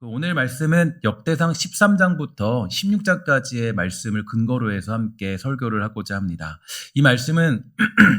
오늘 말씀은 역대상 13장부터 16장까지의 말씀을 근거로 해서 함께 설교를 하고자 합니다. 이 말씀은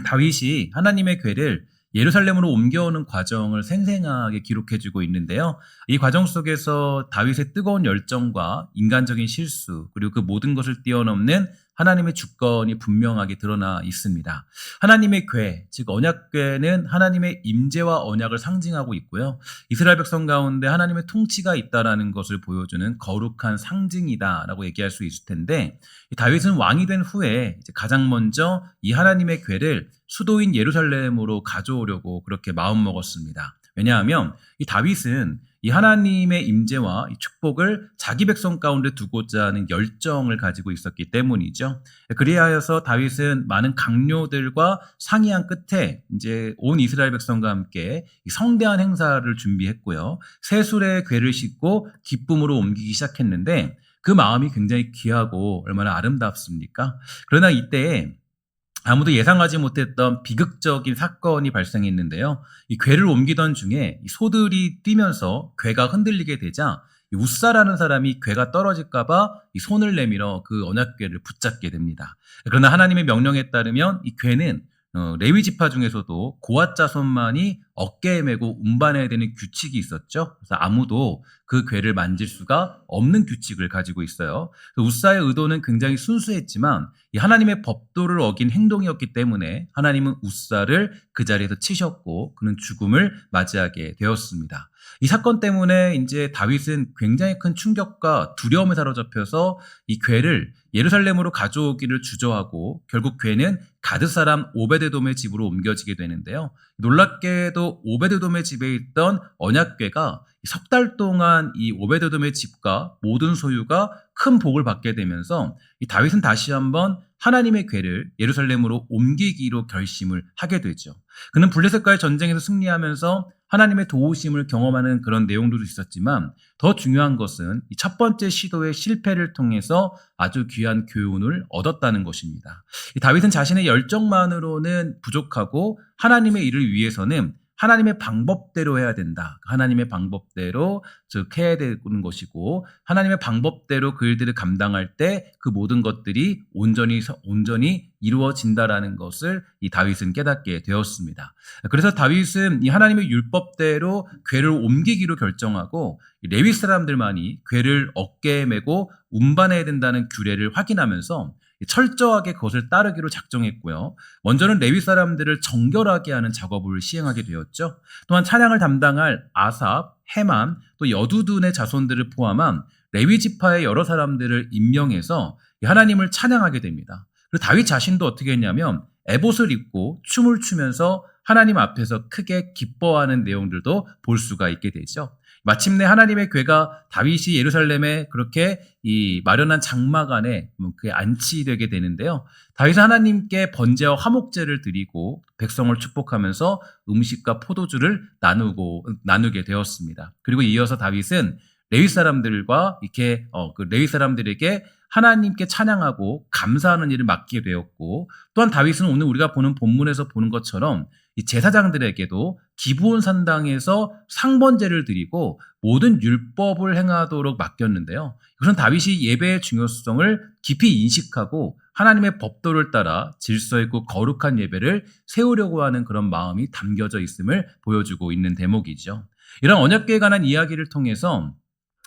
다윗이 하나님의 궤를 예루살렘으로 옮겨오는 과정을 생생하게 기록해주고 있는데요. 이 과정 속에서 다윗의 뜨거운 열정과 인간적인 실수, 그리고 그 모든 것을 뛰어넘는 하나님의 주권이 분명하게 드러나 있습니다. 하나님의 궤, 즉 언약궤는 하나님의 임재와 언약을 상징하고 있고요. 이스라엘 백성 가운데 하나님의 통치가 있다라는 것을 보여주는 거룩한 상징이다라고 얘기할 수 있을 텐데, 다윗은 왕이 된 후에 가장 먼저 이 하나님의 궤를 수도인 예루살렘으로 가져오려고 그렇게 마음먹었습니다. 왜냐하면 이 다윗은 이 하나님의 임재와 이 축복을 자기 백성 가운데 두고자 하는 열정을 가지고 있었기 때문이죠. 그리하여서 다윗은 많은 강요들과 상의한 끝에 이제 온 이스라엘 백성과 함께 성대한 행사를 준비했고요. 새술의 궤를 싣고 기쁨으로 옮기기 시작했는데 그 마음이 굉장히 귀하고 얼마나 아름답습니까? 그러나 이때에 아무도 예상하지 못했던 비극적인 사건이 발생했는데요. 이 궤를 옮기던 중에 이 소들이 뛰면서 궤가 흔들리게 되자 이 웃사라는 사람이 궤가 떨어질까봐 이 손을 내밀어 그 언약궤를 붙잡게 됩니다. 그러나 하나님의 명령에 따르면 이 궤는 레위 지파 중에서도 고앗 자손만이 어깨에 메고 운반해야 되는 규칙이 있었죠. 그래서 아무도 그 궤를 만질 수가 없는 규칙을 가지고 있어요. 웃사의 의도는 굉장히 순수했지만 이 하나님의 법도를 어긴 행동이었기 때문에 하나님은 웃사를 그 자리에서 치셨고 그는 죽음을 맞이하게 되었습니다. 이 사건 때문에 이제 다윗은 굉장히 큰 충격과 두려움에 사로잡혀서 이 궤를 예루살렘으로 가져오기를 주저하고 결국 궤는 가드 사람 오베데돔의 집으로 옮겨지게 되는데요. 놀랍게도 오베데돔의 집에 있던 언약궤가 석 달 동안 이 오베데돔의 집과 모든 소유가 큰 복을 받게 되면서 이 다윗은 다시 한번 하나님의 궤를 예루살렘으로 옮기기로 결심을 하게 되죠. 그는 블레셋과의 전쟁에서 승리하면서 하나님의 도우심을 경험하는 그런 내용들도 있었지만 더 중요한 것은 이 첫 번째 시도의 실패를 통해서 아주 귀한 교훈을 얻었다는 것입니다. 이 다윗은 자신의 열정만으로는 부족하고 하나님의 일을 위해서는 하나님의 방법대로 해야 된다. 하나님의 방법대로 즉 해야 되는 것이고 하나님의 방법대로 그 일들을 감당할 때 그 모든 것들이 온전히 이루어진다라는 것을 이 다윗은 깨닫게 되었습니다. 그래서 다윗은 이 하나님의 율법대로 궤를 옮기기로 결정하고 레위 사람들만이 궤를 어깨에 메고 운반해야 된다는 규례를 확인하면서 철저하게 그것을 따르기로 작정했고요. 먼저는 레위 사람들을 정결하게 하는 작업을 시행하게 되었죠. 또한 찬양을 담당할 아삽, 헤만, 또 여두둔의 자손들을 포함한 레위 지파의 여러 사람들을 임명해서 하나님을 찬양하게 됩니다. 그리고 다윗 자신도 어떻게 했냐면 에봇을 입고 춤을 추면서 하나님 앞에서 크게 기뻐하는 내용들도 볼 수가 있게 되죠. 마침내 하나님의 궤가 다윗이 예루살렘에 그렇게 이 마련한 장막 안에 그게 안치되게 되는데요. 다윗은 하나님께 번제와 화목제를 드리고 백성을 축복하면서 음식과 포도주를 나누게 되었습니다. 그리고 이어서 다윗은 레위 사람들과 이렇게 그 레위 사람들에게 하나님께 찬양하고 감사하는 일을 맡게 되었고, 또한 다윗은 오늘 우리가 보는 본문에서 보는 것처럼 이 제사장들에게도 기브온 산당에서 상번제를 드리고 모든 율법을 행하도록 맡겼는데요. 이것은 다윗이 예배의 중요성을 깊이 인식하고 하나님의 법도를 따라 질서 있고 거룩한 예배를 세우려고 하는 그런 마음이 담겨져 있음을 보여주고 있는 대목이죠. 이런 언약궤에 관한 이야기를 통해서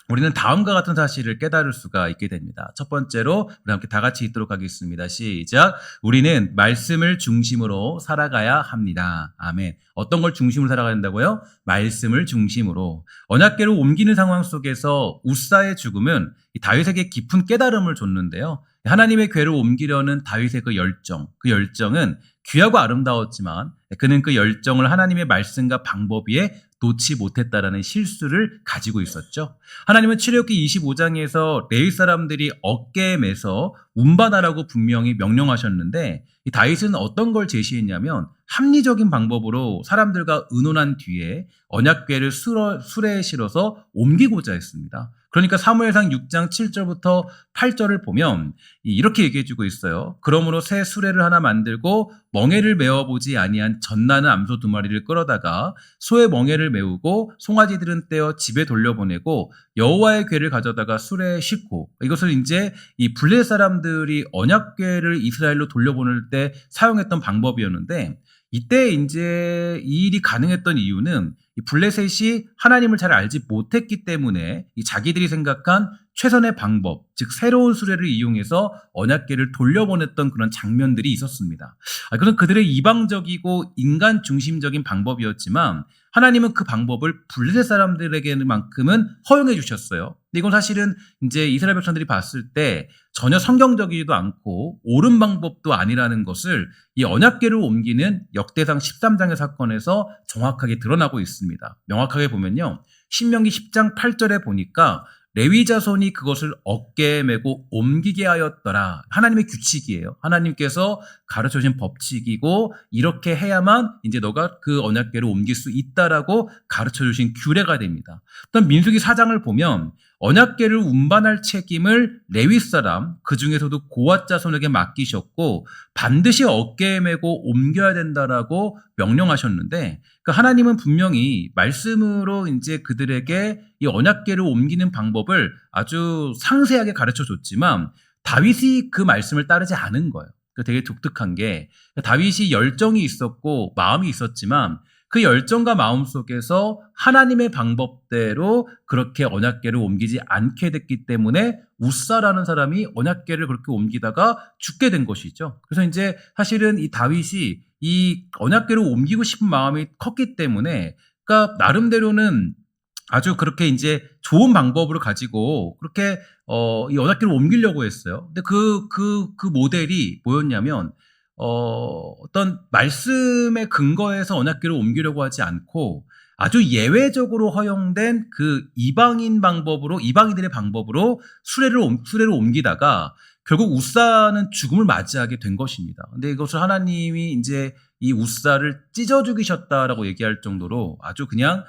우리는 다음과 같은 사실을 깨달을 수가 있게 됩니다. 첫 번째로 우리 함께 다 같이 읽도록 하겠습니다. 시작. 우리는 말씀을 중심으로 살아가야 합니다. 아멘. 어떤 걸 중심으로 살아가야 된다고요? 말씀을 중심으로. 언약궤로 옮기는 상황 속에서 웃사의 죽음은 다윗에게 깊은 깨달음을 줬는데요. 하나님의 궤를 옮기려는 다윗의 그 열정은 귀하고 아름다웠지만 그는 그 열정을 하나님의 말씀과 방법 위에 놓지 못했다라는 실수를 가지고 있었죠. 하나님은 출애굽기 25장에서 레위 사람들이 어깨에 매서 운반하라고 분명히 명령하셨는데 이 다윗은 어떤 걸 제시했냐면 합리적인 방법으로 사람들과 의논한 뒤에 언약궤를 수레에 실어서 옮기고자 했습니다. 그러니까 사무엘상 6장 7절부터 8절을 보면 이렇게 얘기해주고 있어요. 그러므로 새 수레를 하나 만들고 멍에를 메어보지 아니한 젖나는 암소 2마리를 끌어다가 소의 멍에를 메우고 송아지들은 떼어 집에 돌려보내고 여호와의 궤를 가져다가 수레에 싣고, 이것을 이제 이 블레셋 사람들이 언약궤를 이스라엘로 돌려보낼 때 사용했던 방법이었는데, 이때 이제 이 일이 가능했던 이유는 이 블레셋이 하나님을 잘 알지 못했기 때문에 이 자기들이 생각한 최선의 방법, 즉 새로운 수레를 이용해서 언약궤를 돌려보냈던 그런 장면들이 있었습니다. 그건 그들의 이방적이고 인간 중심적인 방법이었지만 하나님은 그 방법을 블레셋 사람들에게만큼은 허용해 주셨어요. 근데 이건 사실은 이제 이스라엘 백성들이 봤을 때 전혀 성경적이지도 않고 옳은 방법도 아니라는 것을 이 언약궤를 옮기는 역대상 13장의 사건에서 정확하게 드러나고 있습니다. 명확하게 보면요, 신명기 10장 8절에 보니까 레위 자손이 그것을 어깨에 메고 옮기게 하였더라. 하나님의 규칙이에요. 하나님께서 가르쳐 주신 법칙이고 이렇게 해야만 이제 너가 그 언약궤를 옮길 수 있다라고 가르쳐 주신 규례가 됩니다. 또한 민수기 4장을 보면 언약궤를 운반할 책임을 레위 사람, 그 중에서도 고앗 자손에게 맡기셨고 반드시 어깨에 메고 옮겨야 된다라고 명령하셨는데, 그러니까 하나님은 분명히 말씀으로 이제 그들에게 이 언약궤를 옮기는 방법을 아주 상세하게 가르쳐 줬지만 다윗이 그 말씀을 따르지 않은 거예요. 되게 독특한 게, 다윗이 열정이 있었고 마음이 있었지만 그 열정과 마음 속에서 하나님의 방법대로 그렇게 언약궤를 옮기지 않게 됐기 때문에 우사라는 사람이 언약궤를 그렇게 옮기다가 죽게 된 것이죠. 그래서 이제 사실은 이 다윗이 이 언약궤를 옮기고 싶은 마음이 컸기 때문에, 그러니까 나름대로는 아주 그렇게 이제 좋은 방법으로 가지고 그렇게 이 언약궤를 옮기려고 했어요. 근데 그 모델이 뭐였냐면 어떤 말씀의 근거에서 언약궤를 옮기려고 하지 않고 아주 예외적으로 허용된 그 이방인들의 방법으로 수레를 옮기다가 결국 우사는 죽음을 맞이하게 된 것입니다. 근데 이것을 하나님이 이제 이 우사를 찢어 죽이셨다라고 얘기할 정도로 아주 그냥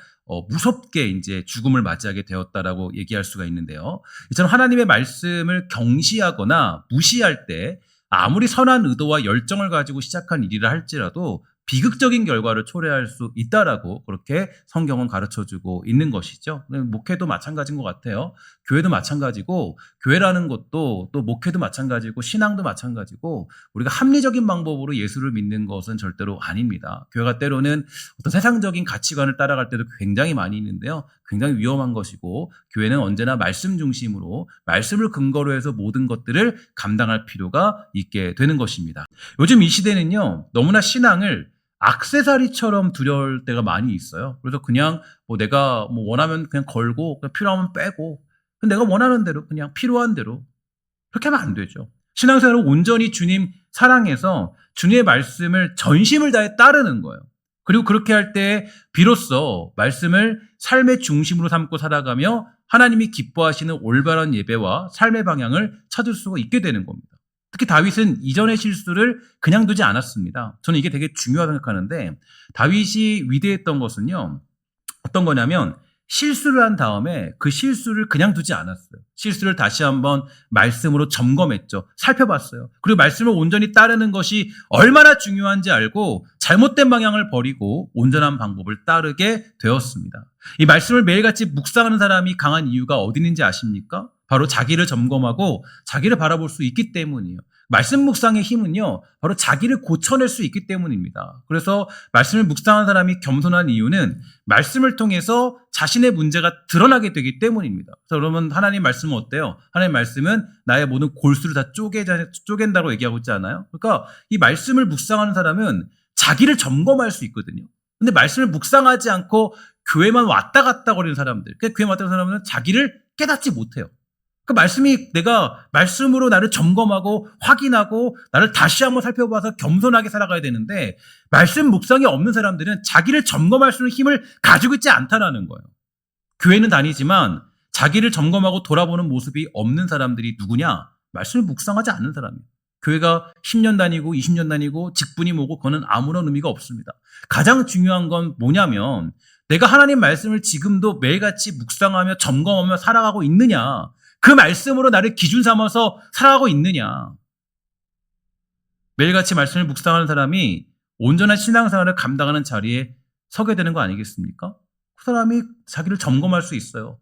무섭게 이제 죽음을 맞이하게 되었다라고 얘기할 수가 있는데요. 이처럼 하나님의 말씀을 경시하거나 무시할 때 아무리 선한 의도와 열정을 가지고 시작한 일이라 할지라도 비극적인 결과를 초래할 수 있다라고 그렇게 성경은 가르쳐주고 있는 것이죠. 목회도 마찬가지인 것 같아요. 교회도 마찬가지고, 교회라는 것도 또 목회도 마찬가지고 신앙도 마찬가지고, 우리가 합리적인 방법으로 예수를 믿는 것은 절대로 아닙니다. 교회가 때로는 어떤 세상적인 가치관을 따라갈 때도 굉장히 많이 있는데요. 굉장히 위험한 것이고, 교회는 언제나 말씀 중심으로 말씀을 근거로 해서 모든 것들을 감당할 필요가 있게 되는 것입니다. 요즘 이 시대는요, 너무나 신앙을 액세서리처럼 두려울 때가 많이 있어요. 그래서 그냥 내가 원하면 그냥 걸고 그냥 필요하면 빼고 내가 원하는 대로 그냥 필요한 대로 그렇게 하면 안 되죠. 신앙생활은 온전히 주님 사랑해서 주님의 말씀을 전심을 다해 따르는 거예요. 그리고 그렇게 할 때 비로소 말씀을 삶의 중심으로 삼고 살아가며 하나님이 기뻐하시는 올바른 예배와 삶의 방향을 찾을 수가 있게 되는 겁니다. 특히 다윗은 이전의 실수를 그냥 두지 않았습니다. 저는 이게 되게 중요하다고 생각하는데, 다윗이 위대했던 것은요, 어떤 거냐면 실수를 한 다음에 그 실수를 그냥 두지 않았어요. 실수를 다시 한번 말씀으로 점검했죠. 살펴봤어요. 그리고 말씀을 온전히 따르는 것이 얼마나 중요한지 알고 잘못된 방향을 버리고 온전한 방법을 따르게 되었습니다. 이 말씀을 매일같이 묵상하는 사람이 강한 이유가 어디 있는지 아십니까? 바로 자기를 점검하고 자기를 바라볼 수 있기 때문이에요. 말씀 묵상의 힘은요, 바로 자기를 고쳐낼 수 있기 때문입니다. 그래서 말씀을 묵상하는 사람이 겸손한 이유는 말씀을 통해서 자신의 문제가 드러나게 되기 때문입니다. 그래서 여러분, 하나님 말씀은 어때요? 하나님 말씀은 나의 모든 골수를 다 쪼갠다고 얘기하고 있지 않아요? 그러니까 이 말씀을 묵상하는 사람은 자기를 점검할 수 있거든요. 근데 말씀을 묵상하지 않고 교회만 왔다 갔다 거리는 사람들, 교회 왔다 갔다 사람은 자기를 깨닫지 못해요. 그 말씀이 내가 말씀으로 나를 점검하고 확인하고 나를 다시 한번 살펴봐서 겸손하게 살아가야 되는데, 말씀 묵상이 없는 사람들은 자기를 점검할 수 있는 힘을 가지고 있지 않다라는 거예요. 교회는 다니지만 자기를 점검하고 돌아보는 모습이 없는 사람들이 누구냐? 말씀을 묵상하지 않는 사람이에요. 교회가 10년 다니고 20년 다니고 직분이 뭐고 그거는 아무런 의미가 없습니다. 가장 중요한 건 뭐냐면 내가 하나님 말씀을 지금도 매일같이 묵상하며 점검하며 살아가고 있느냐, 그 말씀으로 나를 기준 삼아서 살아가고 있느냐. 매일같이 말씀을 묵상하는 사람이 온전한 신앙생활을 감당하는 자리에 서게 되는 거 아니겠습니까? 그 사람이 자기를 점검할 수 있어요.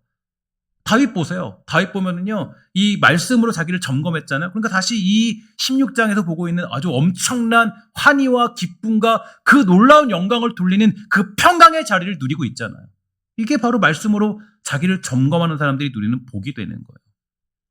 다윗 보세요. 다윗 보면은요, 이 말씀으로 자기를 점검했잖아요. 그러니까 다시 이 16장에서 보고 있는 아주 엄청난 환희와 기쁨과 그 놀라운 영광을 돌리는 그 평강의 자리를 누리고 있잖아요. 이게 바로 말씀으로 자기를 점검하는 사람들이 누리는 복이 되는 거예요.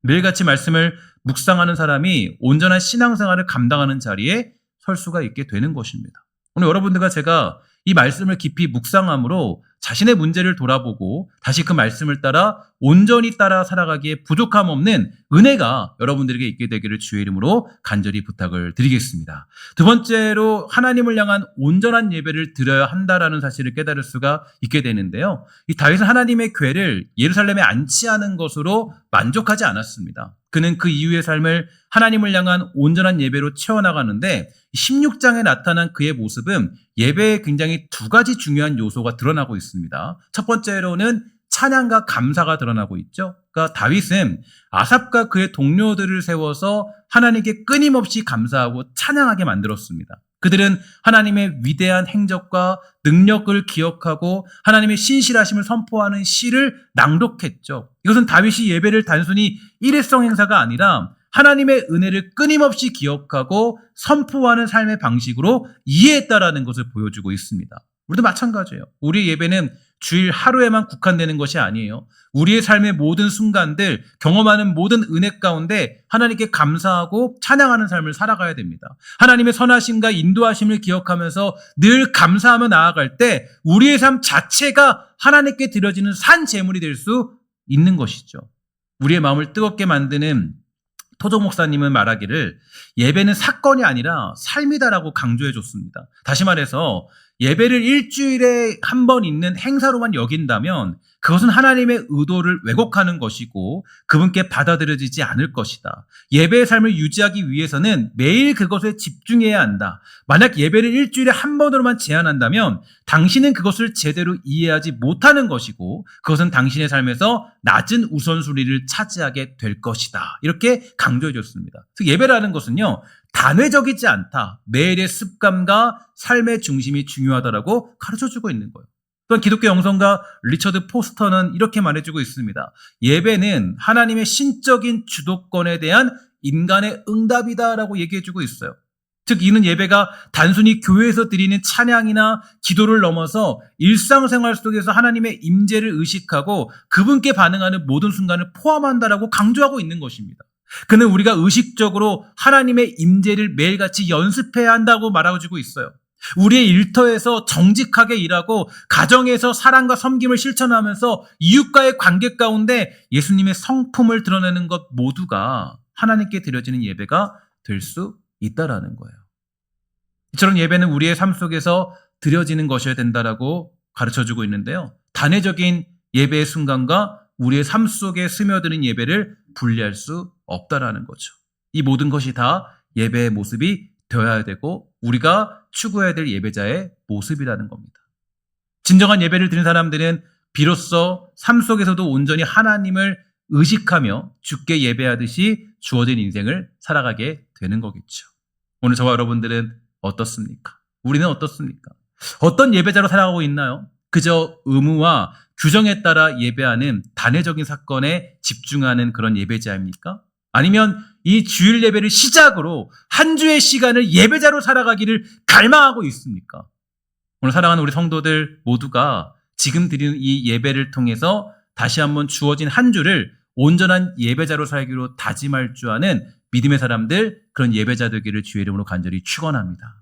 매일같이 말씀을 묵상하는 사람이 온전한 신앙생활을 감당하는 자리에 설 수가 있게 되는 것입니다. 오늘 여러분들과 제가 이 말씀을 깊이 묵상함으로 자신의 문제를 돌아보고 다시 그 말씀을 따라 온전히 따라 살아가기에 부족함 없는 은혜가 여러분들에게 있게 되기를 주의 이름으로 간절히 부탁을 드리겠습니다. 두 번째로 하나님을 향한 온전한 예배를 드려야 한다라는 사실을 깨달을 수가 있게 되는데요. 이 다윗은 하나님의 궤를 예루살렘에 안치하는 것으로 만족하지 않았습니다. 그는 그 이후의 삶을 하나님을 향한 온전한 예배로 채워나가는데 16장에 나타난 그의 모습은 예배에 굉장히 두 가지 중요한 요소가 드러나고 있습니다. 첫 번째로는 찬양과 감사가 드러나고 있죠. 그러니까 다윗은 아삽과 그의 동료들을 세워서 하나님께 끊임없이 감사하고 찬양하게 만들었습니다. 그들은 하나님의 위대한 행적과 능력을 기억하고 하나님의 신실하심을 선포하는 시를 낭독했죠. 이것은 다윗이 예배를 단순히 일회성 행사가 아니라 하나님의 은혜를 끊임없이 기억하고 선포하는 삶의 방식으로 이해했다라는 것을 보여주고 있습니다. 우리도 마찬가지예요. 우리의 예배는 주일 하루에만 국한되는 것이 아니에요. 우리의 삶의 모든 순간들, 경험하는 모든 은혜 가운데 하나님께 감사하고 찬양하는 삶을 살아가야 됩니다. 하나님의 선하심과 인도하심을 기억하면서 늘 감사하며 나아갈 때 우리의 삶 자체가 하나님께 드려지는 산 제물이 될 수 있는 것이죠. 우리의 마음을 뜨겁게 만드는 토종 목사님은 말하기를 예배는 사건이 아니라 삶이다라고 강조해 줬습니다. 다시 말해서 예배를 일주일에 한 번 있는 행사로만 여긴다면 그것은 하나님의 의도를 왜곡하는 것이고 그분께 받아들여지지 않을 것이다. 예배의 삶을 유지하기 위해서는 매일 그것에 집중해야 한다. 만약 예배를 일주일에 한 번으로만 제한한다면 당신은 그것을 제대로 이해하지 못하는 것이고 그것은 당신의 삶에서 낮은 우선순위를 차지하게 될 것이다. 이렇게 강조해 줬습니다. 예배라는 것은요, 단회적이지 않다. 매일의 습관과 삶의 중심이 중요하다라고 가르쳐주고 있는 거예요. 또한 기독교 영성가 리처드 포스터는 이렇게 말해주고 있습니다. 예배는 하나님의 신적인 주도권에 대한 인간의 응답이다라고 얘기해주고 있어요. 즉 이는 예배가 단순히 교회에서 드리는 찬양이나 기도를 넘어서 일상생활 속에서 하나님의 임재를 의식하고 그분께 반응하는 모든 순간을 포함한다라고 강조하고 있는 것입니다. 그는 우리가 의식적으로 하나님의 임재를 매일같이 연습해야 한다고 말해주고 있어요. 우리의 일터에서 정직하게 일하고 가정에서 사랑과 섬김을 실천하면서 이웃과의 관계 가운데 예수님의 성품을 드러내는 것 모두가 하나님께 드려지는 예배가 될 수 있다라는 거예요. 이처럼 예배는 우리의 삶 속에서 드려지는 것이어야 된다라고 가르쳐주고 있는데요. 단회적인 예배의 순간과 우리의 삶 속에 스며드는 예배를 분리할 수 없다라는 거죠. 이 모든 것이 다 예배의 모습이 되어야 되고 우리가 추구해야 될 예배자의 모습이라는 겁니다. 진정한 예배를 드리는 사람들은 비로소 삶 속에서도 온전히 하나님을 의식하며 주께 예배하듯이 주어진 인생을 살아가게 되는 거겠죠. 오늘 저와 여러분들은 어떻습니까? 우리는 어떻습니까? 어떤 예배자로 살아가고 있나요? 그저 의무와 규정에 따라 예배하는 단회적인 사건에 집중하는 그런 예배자입니까? 아니면 이 주일 예배를 시작으로 한 주의 시간을 예배자로 살아가기를 갈망하고 있습니까? 오늘 사랑하는 우리 성도들 모두가 지금 드리는 이 예배를 통해서 다시 한번 주어진 한 주를 온전한 예배자로 살기로 다짐할 줄 아는 믿음의 사람들, 그런 예배자 되기를 주의 이름으로 간절히 축원합니다.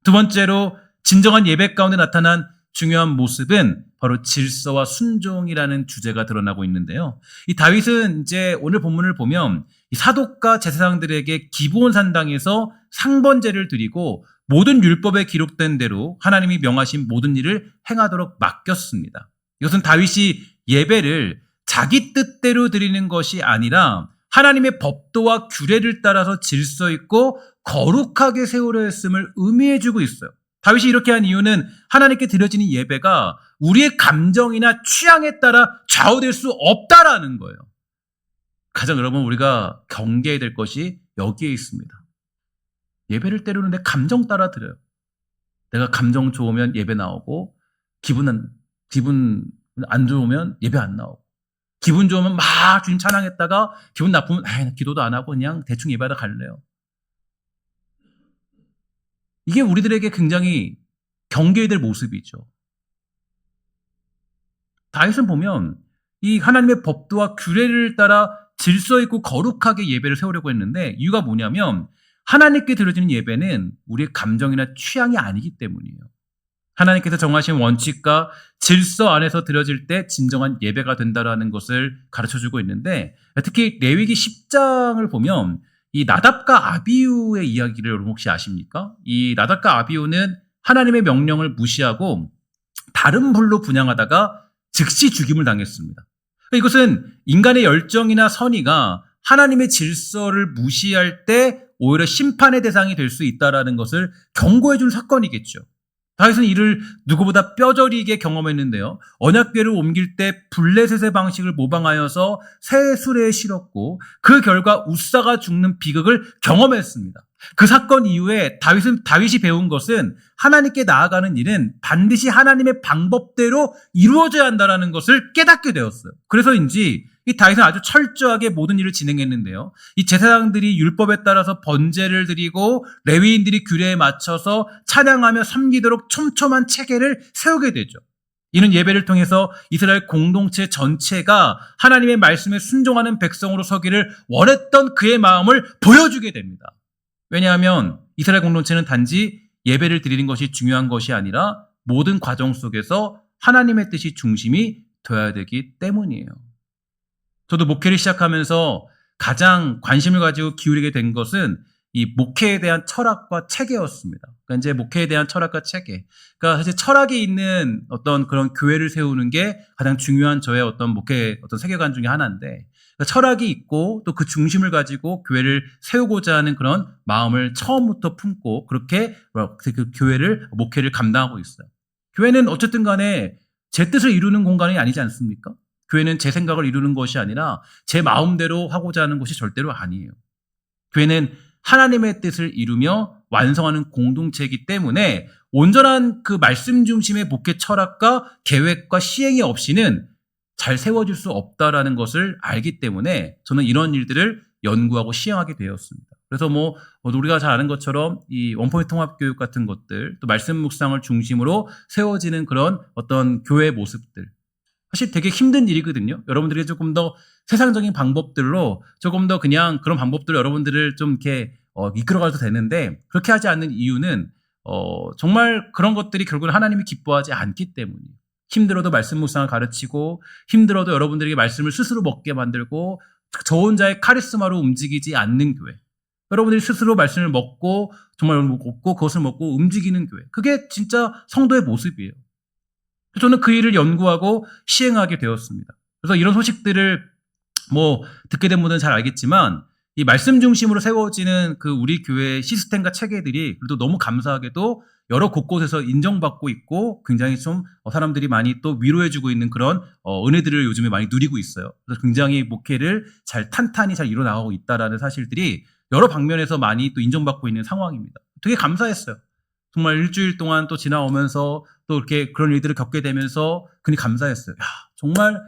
두 번째로 진정한 예배 가운데 나타난 중요한 모습은 바로 질서와 순종이라는 주제가 드러나고 있는데요. 이 다윗은 이제 오늘 본문을 보면 이 사독과 제사장들에게 기브온 산당에서 상번제를 드리고 모든 율법에 기록된 대로 하나님이 명하신 모든 일을 행하도록 맡겼습니다. 이것은 다윗이 예배를 자기 뜻대로 드리는 것이 아니라 하나님의 법도와 규례를 따라서 질서 있고 거룩하게 세우려 했음을 의미해주고 있어요. 다윗이 이렇게 한 이유는 하나님께 드려지는 예배가 우리의 감정이나 취향에 따라 좌우될 수 없다라는 거예요. 가장 여러분 우리가 경계해야 될 것이 여기에 있습니다. 예배를 때로는 내 감정 따라 드려요. 내가 감정 좋으면 예배 나오고 기분 안 좋으면 예배 안 나오고 기분 좋으면 막 주님 찬양했다가 기분 나쁘면 기도도 안 하고 그냥 대충 예배하다 갈래요. 이게 우리들에게 굉장히 경계해야 될 모습이죠. 다윗은 보면 이 하나님의 법도와 규례를 따라 질서 있고 거룩하게 예배를 세우려고 했는데 이유가 뭐냐면 하나님께 드려지는 예배는 우리의 감정이나 취향이 아니기 때문이에요. 하나님께서 정하신 원칙과 질서 안에서 드려질 때 진정한 예배가 된다라는 것을 가르쳐주고 있는데 특히 레위기 10장을 보면 이 나답과 아비후의 이야기를 여러분 혹시 아십니까? 이 나답과 아비후는 하나님의 명령을 무시하고 다른 불로 분향하다가 즉시 죽임을 당했습니다. 이것은 인간의 열정이나 선의가 하나님의 질서를 무시할 때 오히려 심판의 대상이 될 수 있다는 것을 경고해 준 사건이겠죠. 다윗은 이를 누구보다 뼈저리게 경험했는데요. 언약궤를 옮길 때 블레셋의 방식을 모방하여서 새 수레에 실었고 그 결과 웃사가 죽는 비극을 경험했습니다. 그 사건 이후에 다윗이 배운 것은 하나님께 나아가는 일은 반드시 하나님의 방법대로 이루어져야 한다는 것을 깨닫게 되었어요. 그래서인지 이 다윗은 아주 철저하게 모든 일을 진행했는데요. 이 제사장들이 율법에 따라서 번제를 드리고 레위인들이 규례에 맞춰서 찬양하며 섬기도록 촘촘한 체계를 세우게 되죠. 이는 예배를 통해서 이스라엘 공동체 전체가 하나님의 말씀에 순종하는 백성으로 서기를 원했던 그의 마음을 보여주게 됩니다. 왜냐하면 이스라엘 공동체는 단지 예배를 드리는 것이 중요한 것이 아니라 모든 과정 속에서 하나님의 뜻이 중심이 되어야 되기 때문이에요. 저도 목회를 시작하면서 가장 관심을 가지고 기울이게 된 것은 이 목회에 대한 철학과 체계였습니다. 그러니까 이제 목회에 대한 철학과 체계. 그러니까 사실 철학이 있는 어떤 그런 교회를 세우는 게 가장 중요한 저의 어떤 목회 어떤 세계관 중에 하나인데 그러니까 철학이 있고 또 그 중심을 가지고 교회를 세우고자 하는 그런 마음을 처음부터 품고 그렇게 그 교회를 목회를 감당하고 있어요. 교회는 어쨌든 간에 제 뜻을 이루는 공간이 아니지 않습니까? 교회는 제 생각을 이루는 것이 아니라 제 마음대로 하고자 하는 것이 절대로 아니에요. 교회는 하나님의 뜻을 이루며 완성하는 공동체이기 때문에 온전한 그 말씀 중심의 목회 철학과 계획과 시행이 없이는 잘 세워질 수 없다라는 것을 알기 때문에 저는 이런 일들을 연구하고 시행하게 되었습니다. 그래서 우리가 잘 아는 것처럼 이 원포인트 통합교육 같은 것들 또 말씀 묵상을 중심으로 세워지는 그런 어떤 교회의 모습들 사실 되게 힘든 일이거든요. 여러분들이 조금 더 세상적인 방법들로 조금 더 그냥 그런 방법들로 여러분들을 좀 이렇게 이끌어가도 되는데 그렇게 하지 않는 이유는 정말 그런 것들이 결국은 하나님이 기뻐하지 않기 때문이에요. 힘들어도 말씀 묵상을 가르치고 힘들어도 여러분들에게 말씀을 스스로 먹게 만들고 저 혼자의 카리스마로 움직이지 않는 교회. 여러분들이 스스로 말씀을 먹고 정말 먹고 그것을 먹고 움직이는 교회. 그게 진짜 성도의 모습이에요. 저는 그 일을 연구하고 시행하게 되었습니다. 그래서 이런 소식들을 듣게 된 분들은 잘 알겠지만 이 말씀 중심으로 세워지는 그 우리 교회의 시스템과 체계들이 그래도 너무 감사하게도 여러 곳곳에서 인정받고 있고 굉장히 좀 사람들이 많이 또 위로해주고 있는 그런 은혜들을 요즘에 많이 누리고 있어요. 그래서 굉장히 목회를 탄탄히 잘 이뤄나가고 있다라는 사실들이 여러 방면에서 많이 또 인정받고 있는 상황입니다. 되게 감사했어요. 정말 일주일 동안 또 지나오면서 또 이렇게 그런 일들을 겪게 되면서 굉장히 감사했어요. 정말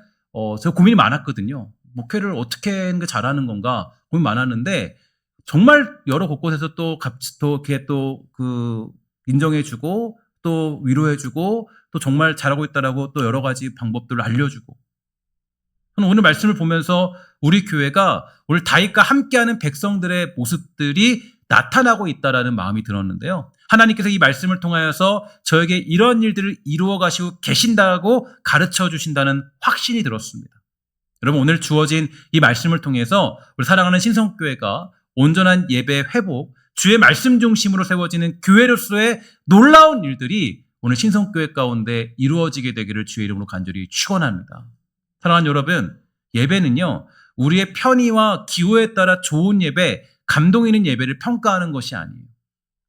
제가 고민이 많았거든요. 목회를 어떻게 하는 게 잘하는 건가 고민 많았는데 정말 여러 곳곳에서 또 이렇게 또 인정해주고 또 위로해주고 또 정말 잘하고 있다라고 또 여러 가지 방법들을 알려주고 저는 오늘 말씀을 보면서 우리 교회가 오늘 다윗과 함께하는 백성들의 모습들이 나타나고 있다라는 마음이 들었는데요. 하나님께서 이 말씀을 통하여서 저에게 이런 일들을 이루어 가시고 계신다고 가르쳐 주신다는 확신이 들었습니다. 여러분 오늘 주어진 이 말씀을 통해서 우리 사랑하는 신성교회가 온전한 예배 회복, 주의 말씀 중심으로 세워지는 교회로서의 놀라운 일들이 오늘 신성교회 가운데 이루어지게 되기를 주의 이름으로 간절히 축원합니다. 사랑하는 여러분, 예배는요 우리의 편의와 기호에 따라 좋은 예배, 감동 있는 예배를 평가하는 것이 아니에요.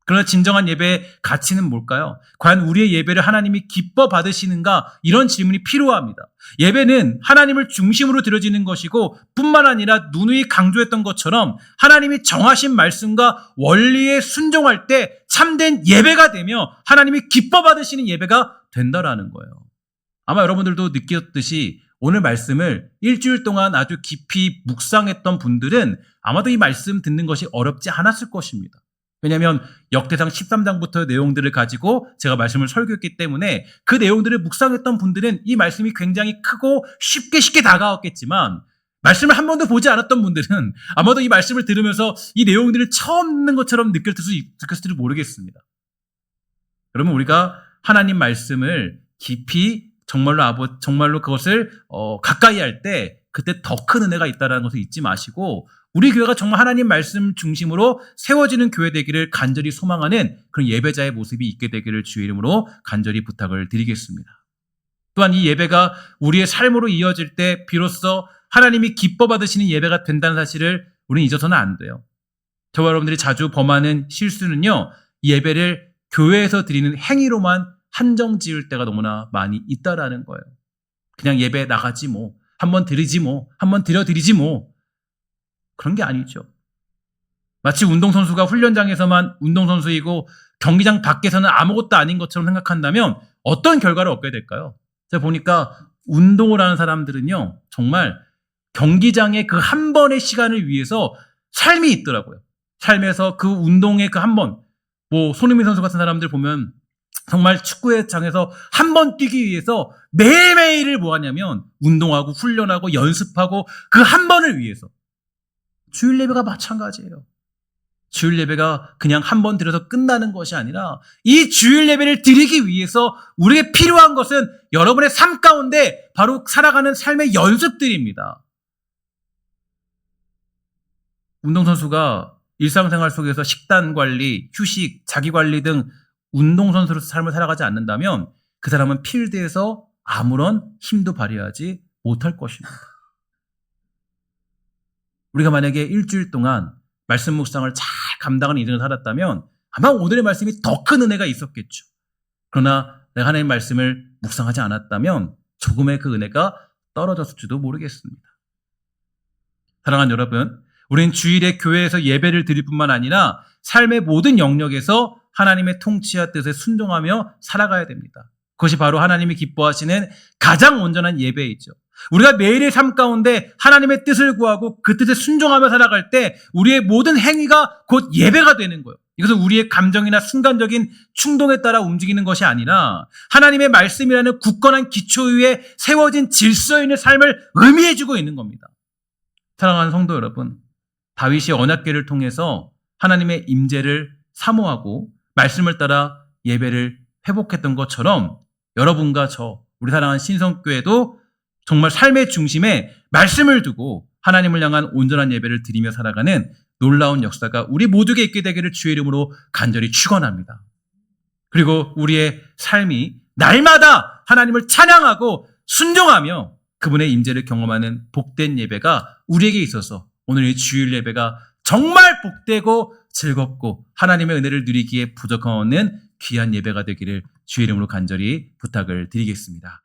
그러나 진정한 예배의 가치는 뭘까요? 과연 우리의 예배를 하나님이 기뻐 받으시는가? 이런 질문이 필요합니다. 예배는 하나님을 중심으로 드려지는 것이고 뿐만 아니라 누누이 강조했던 것처럼 하나님이 정하신 말씀과 원리에 순종할 때 참된 예배가 되며 하나님이 기뻐 받으시는 예배가 된다라는 거예요. 아마 여러분들도 느꼈듯이 오늘 말씀을 일주일 동안 아주 깊이 묵상했던 분들은 아마도 이 말씀 듣는 것이 어렵지 않았을 것입니다. 왜냐하면 역대상 13장부터의 내용들을 가지고 제가 말씀을 설교했기 때문에 그 내용들을 묵상했던 분들은 이 말씀이 굉장히 크고 쉽게 다가왔겠지만 말씀을 한 번도 보지 않았던 분들은 아마도 이 말씀을 들으면서 이 내용들을 처음 듣는 것처럼 느꼈을지도 모르겠습니다. 여러분, 우리가 하나님 말씀을 깊이 정말로 그것을 가까이 할 때 그때 더 큰 은혜가 있다는 것을 잊지 마시고 우리 교회가 정말 하나님 말씀 중심으로 세워지는 교회 되기를 간절히 소망하는 그런 예배자의 모습이 있게 되기를 주의 이름으로 간절히 부탁을 드리겠습니다. 또한 이 예배가 우리의 삶으로 이어질 때 비로소 하나님이 기뻐 받으시는 예배가 된다는 사실을 우리는 잊어서는 안 돼요. 저와 여러분들이 자주 범하는 실수는요, 이 예배를 교회에서 드리는 행위로만 한정 지을 때가 너무나 많이 있다라는 거예요. 그냥 예배 나가지 뭐, 한번 드리지 뭐, 한번 드려드리지 뭐, 그런 게 아니죠. 마치 운동선수가 훈련장에서만 운동선수이고 경기장 밖에서는 아무것도 아닌 것처럼 생각한다면 어떤 결과를 얻게 될까요? 제가 보니까 운동을 하는 사람들은요, 정말 경기장의 그 한 번의 시간을 위해서 삶이 있더라고요. 삶에서 그 운동의 그 한 번, 손흥민 선수 같은 사람들 보면 정말 축구장에서 한 번 뛰기 위해서 매일매일을 뭐 하냐면 운동하고 훈련하고 연습하고 그 한 번을 위해서. 주일 예배가 마찬가지예요. 주일 예배가 그냥 한 번 드려서 끝나는 것이 아니라 이 주일 예배를 드리기 위해서 우리에게 필요한 것은 여러분의 삶 가운데 바로 살아가는 삶의 연습들입니다. 운동선수가 일상생활 속에서 식단 관리, 휴식, 자기관리 등 운동선수로서 삶을 살아가지 않는다면 그 사람은 필드에서 아무런 힘도 발휘하지 못할 것입니다. 우리가 만약에 일주일 동안 말씀 묵상을 잘 감당하는 인생을 살았다면 아마 오늘의 말씀이 더 큰 은혜가 있었겠죠. 그러나 내가 하나님의 말씀을 묵상하지 않았다면 조금의 그 은혜가 떨어졌을지도 모르겠습니다. 사랑하는 여러분, 우리는 주일에 교회에서 예배를 드릴 뿐만 아니라 삶의 모든 영역에서 하나님의 통치와 뜻에 순종하며 살아가야 됩니다. 그것이 바로 하나님이 기뻐하시는 가장 온전한 예배이죠. 우리가 매일의 삶 가운데 하나님의 뜻을 구하고 그 뜻에 순종하며 살아갈 때 우리의 모든 행위가 곧 예배가 되는 거예요. 이것은 우리의 감정이나 순간적인 충동에 따라 움직이는 것이 아니라 하나님의 말씀이라는 굳건한 기초 위에 세워진 질서 있는 삶을 의미해주고 있는 겁니다. 사랑하는 성도 여러분, 다윗이 언약궤를 통해서 하나님의 임재를 사모하고 말씀을 따라 예배를 회복했던 것처럼 여러분과 우리 사랑하는 신성교회도 정말 삶의 중심에 말씀을 두고 하나님을 향한 온전한 예배를 드리며 살아가는 놀라운 역사가 우리 모두에게 있게 되기를 주의 이름으로 간절히 축원합니다. 그리고 우리의 삶이 날마다 하나님을 찬양하고 순종하며 그분의 임재를 경험하는 복된 예배가 우리에게 있어서 오늘 이 주일 예배가 정말 복되고 즐겁고 하나님의 은혜를 누리기에 부족한 없는 귀한 예배가 되기를 주의 이름으로 간절히 부탁을 드리겠습니다.